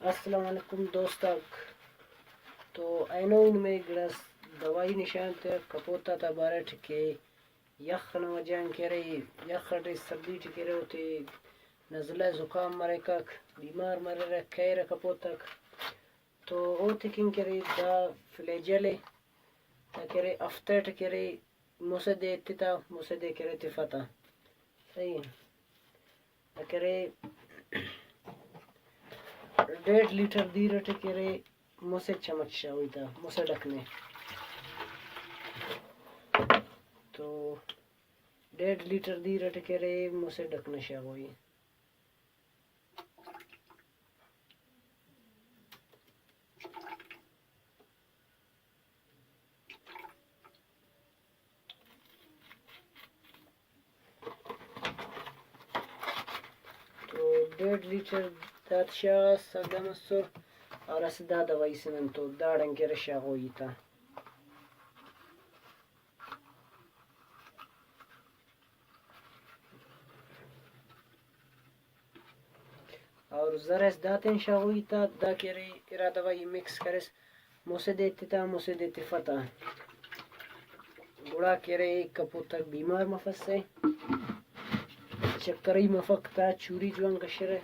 अस्सलाम वालेकुम दोस्तक। तो ऐनो इनमें गिड़स दवाई निशान ते कपोता ता बारे ठके यख न वजन करे यख रे सर्दी ठके होते नज़ला जुकाम मरे कक बीमार मरे रखे रे कपोतक। तो ओ थिकिंग करे दा फ्लेजले ता करे अफ्ते ठके मुसे देते ता मुसे दे करे तिफता सही ता करे 1.5 लीटर दी रटे करे मुसे चमच हुई था मुसे ढकने। तो 1.5 लीटर दी रटे करे मुसे ढकने शा हुई। तो 1.5 लीटर दादशा सदमसुर और असदा दवाई से तो दाड़न के रशा हुई था। और जरस दातें शा हुई था दा केरे इरा दवाई मिक्स करे मुसे देते था मुसे देते फता गुड़ा केरे कपूतर बीमार मफस से चक्करी मफकता चूरी जुआन कशरे